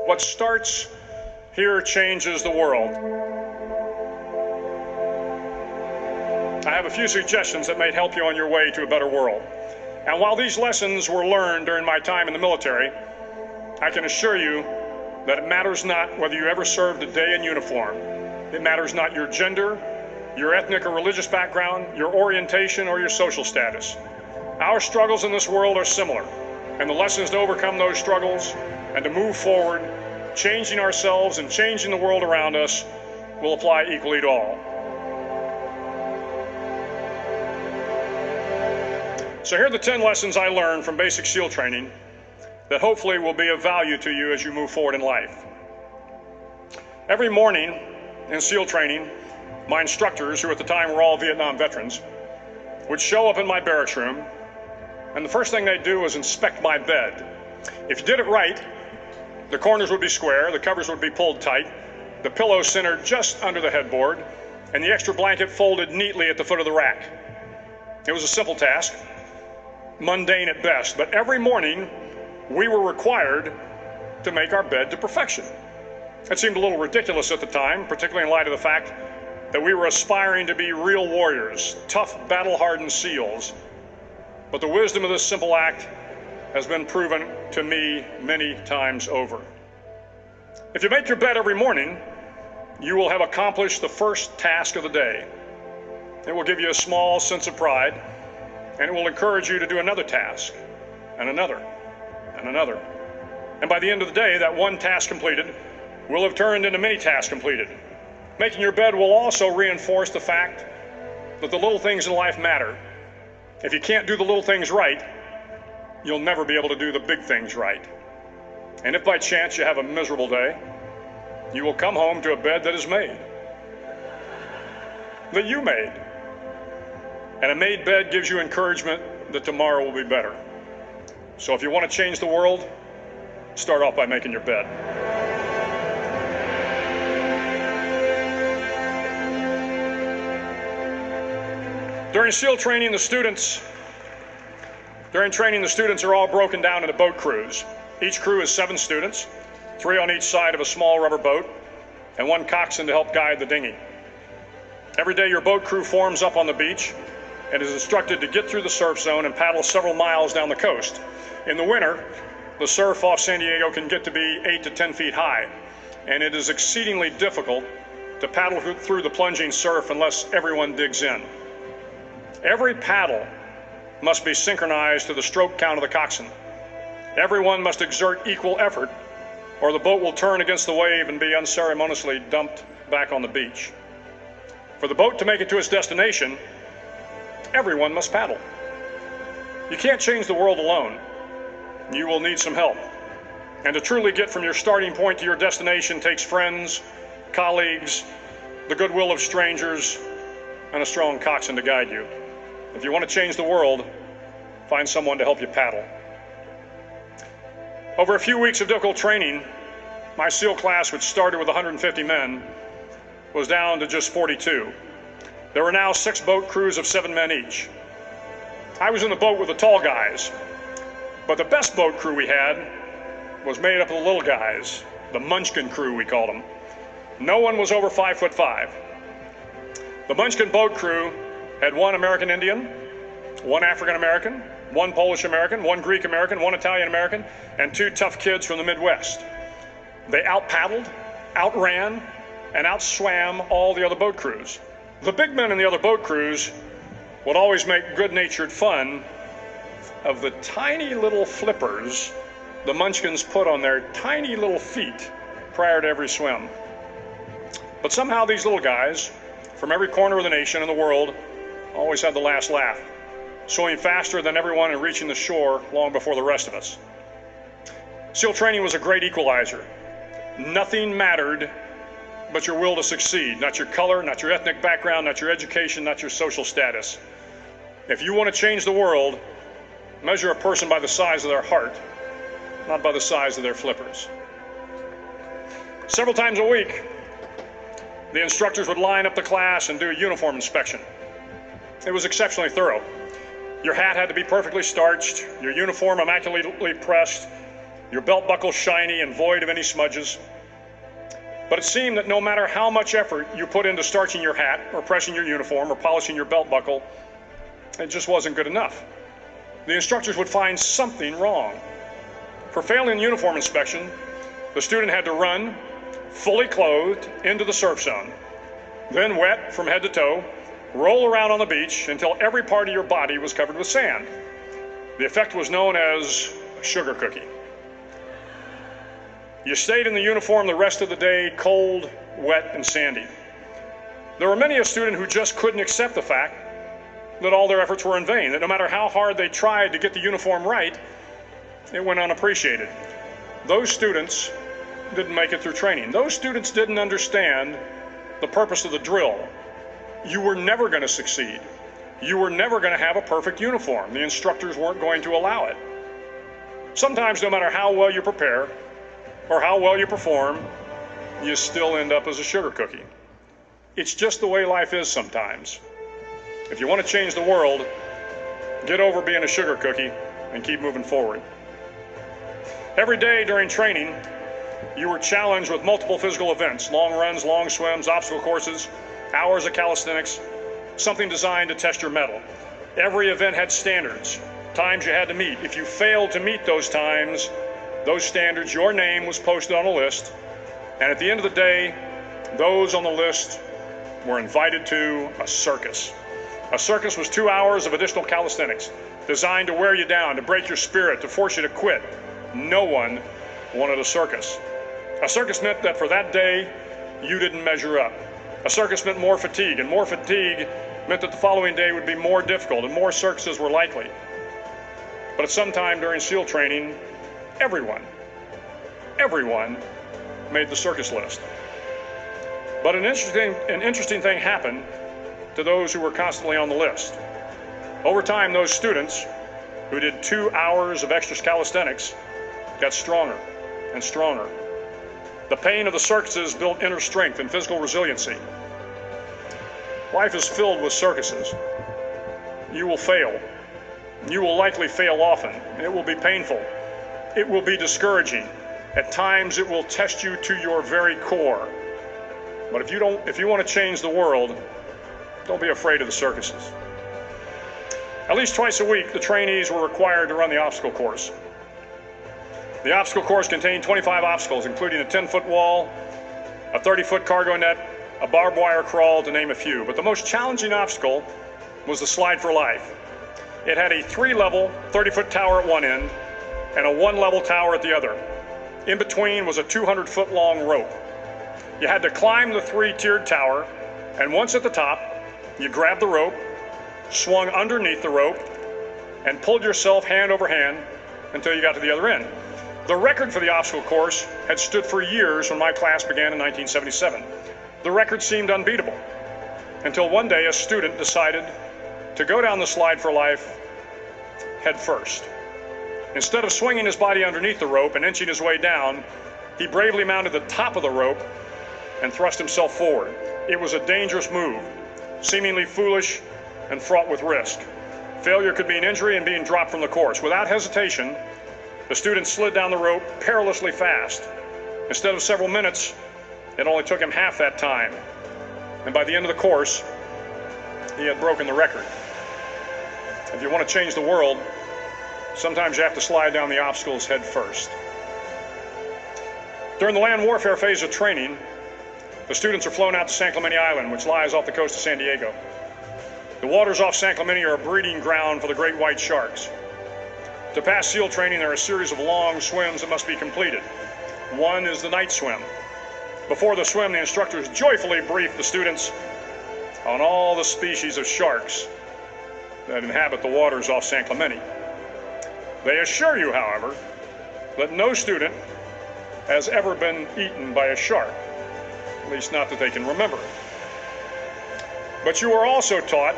What starts here changes the world. I have a few suggestions that may help you on your way to a better world. And while these lessons were learned during my time in the military, I can assure you that it matters not whether you ever served a day in uniform. It matters not your gender, your ethnic or religious background, your orientation, or your social status. Our struggles in this world are similar, and the lessons to overcome those struggles and to move forward, changing ourselves and changing the world around us, will apply equally to all. So here are the 10 lessons I learned from basic SEAL training that hopefully will be of value to you as you move forward in life. Every morning in SEAL training, my instructors, who at the time were all Vietnam veterans, would show up in my barracks room, and the first thing they'd do was inspect my bed. If you did it right, the corners would be square, the covers would be pulled tight, the pillow centered just under the headboard, and the extra blanket folded neatly at the foot of the rack. It was a simple task, mundane at best, but every morning we were required to make our bed to perfection. It seemed a little ridiculous at the time, particularly in light of the fact that we were aspiring to be real warriors, tough, battle-hardened SEALs. But the wisdom of this simple act has been proven to me many times over. If you make your bed every morning, you will have accomplished the first task of the day. It will give you a small sense of pride, and it will encourage you to do another task, and another, and another. And by the end of the day, that one task completed will have turned into many tasks completed. Making your bed will also reinforce the fact that the little things in life matter. If you can't do the little things right, you'll never be able to do the big things right. And if by chance you have a miserable day, you will come home to a bed that is made, that you made. And a made bed gives you encouragement that tomorrow will be better. So if you want to change the world, start off by making your bed. During SEAL training, the students are all broken down into boat crews. Each crew is 7 students, 3 on each side of a small rubber boat, and 1 coxswain to help guide the dinghy. Every day your boat crew forms up on the beach and is instructed to get through the surf zone and paddle several miles down the coast. In the winter, the surf off San Diego can get to be 8 to 10 feet high, and it is exceedingly difficult to paddle through the plunging surf unless everyone digs in. Every paddle must be synchronized to the stroke count of the coxswain. Everyone must exert equal effort, or the boat will turn against the wave and be unceremoniously dumped back on the beach. For the boat to make it to its destination, everyone must paddle. You can't change the world alone. You will need some help. And to truly get from your starting point to your destination takes friends, colleagues, the goodwill of strangers, and a strong coxswain to guide you. If you want to change the world, find someone to help you paddle. Over a few weeks of difficult training, my SEAL class, which started with 150 men, was down to just 42. There were now 6 boat crews of 7 men each. I was in the boat with the tall guys, but the best boat crew we had was made up of the little guys, the Munchkin crew we called them. No one was over 5'5". The Munchkin boat crew had 1 American Indian, 1 African American, 1 Polish American, 1 Greek American, 1 Italian American, and 2 tough kids from the Midwest. They out-paddled, outran, and outswam all the other boat crews. The big men in the other boat crews would always make good-natured fun of the tiny little flippers the Munchkins put on their tiny little feet prior to every swim. But somehow these little guys from every corner of the nation and the world always had the last laugh, swimming faster than everyone and reaching the shore long before the rest of us. SEAL training was a great equalizer. Nothing mattered but your will to succeed, not your color, not your ethnic background, not your education, not your social status. If you want to change the world, measure a person by the size of their heart, not by the size of their flippers. Several times a week, the instructors would line up the class and do a uniform inspection. It was exceptionally thorough. Your hat had to be perfectly starched, your uniform immaculately pressed, your belt buckle shiny and void of any smudges. But it seemed that no matter how much effort you put into starching your hat or pressing your uniform or polishing your belt buckle, it just wasn't good enough. The instructors would find something wrong. For failing uniform inspection, the student had to run, fully clothed, into the surf zone, then wet from head to toe, roll around on the beach until every part of your body was covered with sand. The effect was known as a sugar cookie. You stayed in the uniform the rest of the day, cold, wet, and sandy. There were many a student who just couldn't accept the fact that all their efforts were in vain, that no matter how hard they tried to get the uniform right, it went unappreciated. Those students didn't make it through training. Those students didn't understand the purpose of the drill. You were never going to succeed. You were never going to have a perfect uniform. The instructors weren't going to allow it. Sometimes, no matter how well you prepare or how well you perform, you still end up as a sugar cookie. It's just the way life is sometimes. If you want to change the world, get over being a sugar cookie and keep moving forward. Every day during training, you were challenged with multiple physical events: long runs, long swims, obstacle courses, hours of calisthenics, something designed to test your mettle. Every event had standards, times you had to meet. If you failed to meet those times, those standards, your name was posted on a list, and at the end of the day, those on the list were invited to a circus. A circus was 2 hours of additional calisthenics, designed to wear you down, to break your spirit, to force you to quit. No one wanted a circus. A circus meant that for that day, you didn't measure up. A circus meant more fatigue, and more fatigue meant that the following day would be more difficult and more circuses were likely. But at some time during SEAL training, everyone made the circus list. But an interesting thing happened to those who were constantly on the list. Over time, those students who did 2 hours of extra calisthenics got stronger and stronger. The pain of the circuses built inner strength and physical resiliency. Life is filled with circuses. You will fail. You will likely fail often. It will be painful. It will be discouraging. At times, it will test you to your very core. But if you want to change the world, don't be afraid of the circuses. At least twice a week, the trainees were required to run the obstacle course. The obstacle course contained 25 obstacles, including a 10-foot wall, a 30-foot cargo net, a barbed wire crawl, to name a few. But the most challenging obstacle was the slide for life. It had a 3-level, 30-foot tower at one end and a 1-level tower at the other. In between was a 200-foot long rope. You had to climb the 3-tiered tower, and once at the top, you grabbed the rope, swung underneath the rope, and pulled yourself hand over hand until you got to the other end. The record for the obstacle course had stood for years when my class began in 1977. The record seemed unbeatable until one day a student decided to go down the slide for life head first. Instead of swinging his body underneath the rope and inching his way down, he bravely mounted the top of the rope and thrust himself forward. It was a dangerous move, seemingly foolish and fraught with risk. Failure could mean injury and being dropped from the course. Without hesitation, the student slid down the rope perilously fast. Instead of several minutes, it only took him half that time. And by the end of the course, he had broken the record. If you want to change the world, sometimes you have to slide down the obstacles head first. During the land warfare phase of training, the students are flown out to San Clemente Island, which lies off the coast of San Diego. The waters off San Clemente are a breeding ground for the great white sharks. To pass SEAL training, there are a series of long swims that must be completed. One is the night swim. Before the swim, the instructors joyfully brief the students on all the species of sharks that inhabit the waters off San Clemente. They assure you, however, that no student has ever been eaten by a shark, at least not that they can remember. But you are also taught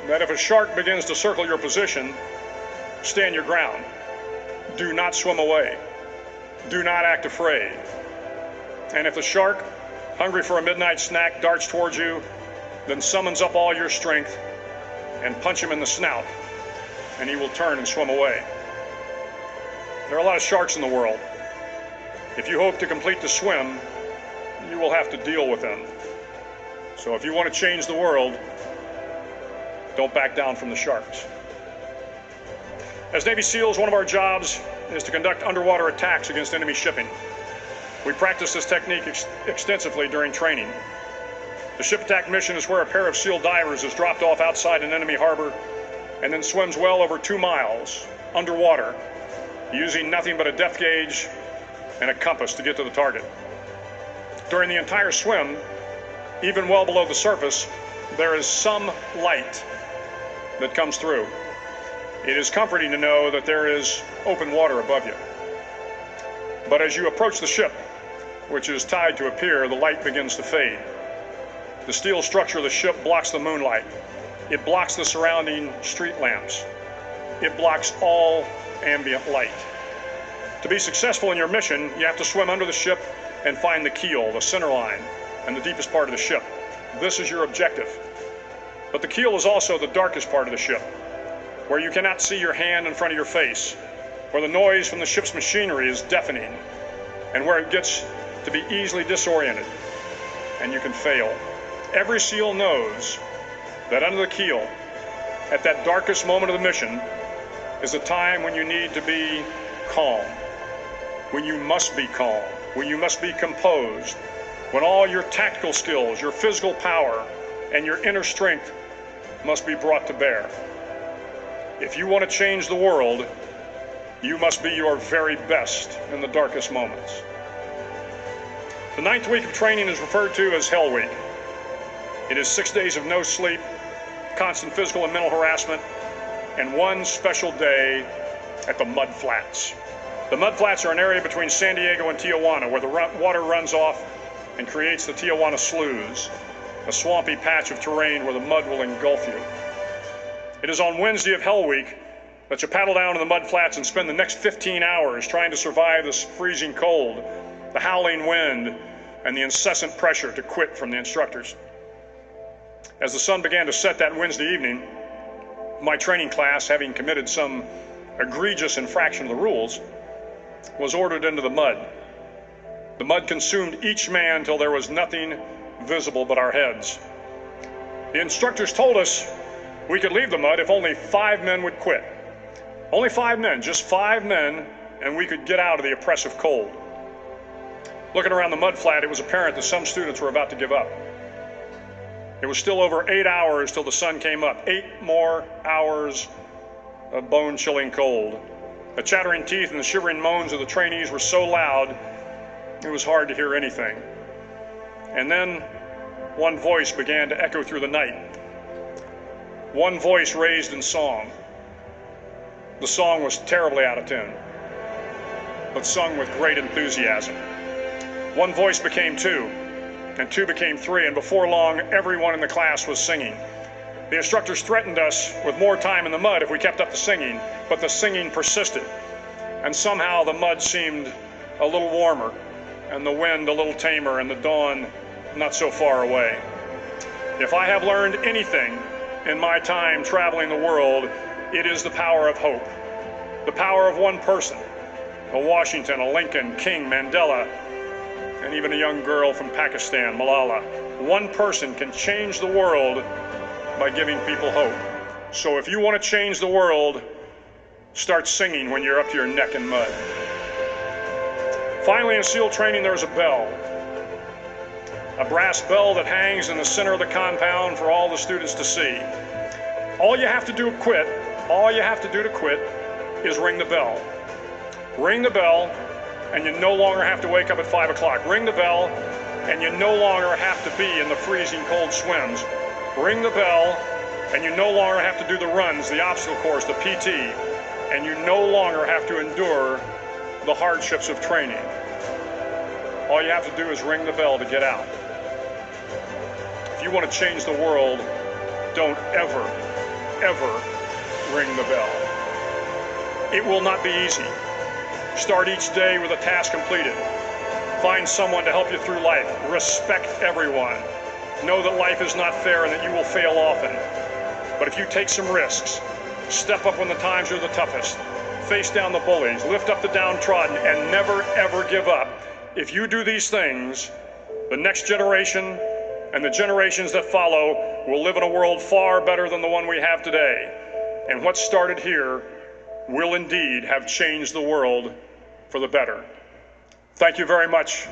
that if a shark begins to circle your position, stand your ground. Do not swim away. Do not act afraid. And if the shark, hungry for a midnight snack, darts towards you, then summons up all your strength and punch him in the snout, and he will turn and swim away. There are a lot of sharks in the world. If you hope to complete the swim, you will have to deal with them. So if you want to change the world, don't back down from the sharks. As Navy SEALs, one of our jobs is to conduct underwater attacks against enemy shipping. We practice this technique extensively during training. The ship attack mission is where a pair of SEAL divers is dropped off outside an enemy harbor and then swims well over 2 miles underwater, using nothing but a depth gauge and a compass to get to the target. During the entire swim, even well below the surface, there is some light that comes through. It is comforting to know that there is open water above you. But as you approach the ship, which is tied to a pier, the light begins to fade. The steel structure of the ship blocks the moonlight. It blocks the surrounding street lamps. It blocks all ambient light. To be successful in your mission, you have to swim under the ship and find the keel, the center line, and the deepest part of the ship. This is your objective. But the keel is also the darkest part of the ship, where you cannot see your hand in front of your face, where the noise from the ship's machinery is deafening, and where it gets to be easily disoriented, and you can fail. Every SEAL knows that under the keel, at that darkest moment of the mission, is a time when you need to be calm, when you must be calm, when you must be composed, when all your tactical skills, your physical power, and your inner strength must be brought to bear. If you want to change the world, you must be your very best in the darkest moments. The 9th week of training is referred to as Hell Week. It is 6 days of no sleep, constant physical and mental harassment, and one special day at the Mud Flats. The Mud Flats are an area between San Diego and Tijuana where the water runs off and creates the Tijuana Sloughs, a swampy patch of terrain where the mud will engulf you. It is on Wednesday of Hell Week that you paddle down to the Mud Flats and spend the next 15 hours trying to survive this freezing cold, the howling wind, and the incessant pressure to quit from the instructors. As the sun began to set that Wednesday evening, my training class, having committed some egregious infraction of the rules, was ordered into the mud. The mud consumed each man till there was nothing visible but our heads. The instructors told us we could leave the mud if only 5 men would quit. Only 5 men, just 5 men, and we could get out of the oppressive cold. Looking around the mud flat, it was apparent that some students were about to give up. It was still over 8 hours till the sun came up. 8 more hours of bone-chilling cold. The chattering teeth and the shivering moans of the trainees were so loud, it was hard to hear anything. And then one voice began to echo through the night. One voice raised in song. The song was terribly out of tune, but sung with great enthusiasm. One voice became 2, and 2 became 3, and before long, everyone in the class was singing. The instructors threatened us with more time in the mud if we kept up the singing, but the singing persisted, and somehow the mud seemed a little warmer, and the wind a little tamer, and the dawn not so far away. If I have learned anything in my time traveling the world, it is the power of hope, the power of one person, a Washington, a Lincoln, King, Mandela, and even a young girl from Pakistan, Malala. One person can change the world by giving people hope. So if you want to change the world, start singing when you're up to your neck in mud. Finally, in SEAL training, there's a bell. A brass bell that hangs in the center of the compound for all the students to see. All you have to do to quit is ring the bell. Ring the bell, and you no longer have to wake up at 5 o'clock. Ring the bell, and you no longer have to be in the freezing cold swims. Ring the bell, and you no longer have to do the runs, the obstacle course, the PT, and you no longer have to endure the hardships of training. All you have to do is ring the bell to get out. If you want to change the world, don't ever ring the bell. It will not be easy. Start each day with a task completed. Find someone to help you through life. Respect everyone. Know that life is not fair and that you will fail often. But if you take some risks, step up when the times are the toughest, face down the bullies, lift up the downtrodden, and never, ever give up. If you do these things, the next generation and the generations that follow will live in a world far better than the one we have today. And what started here will indeed have changed the world for the better. Thank you very much.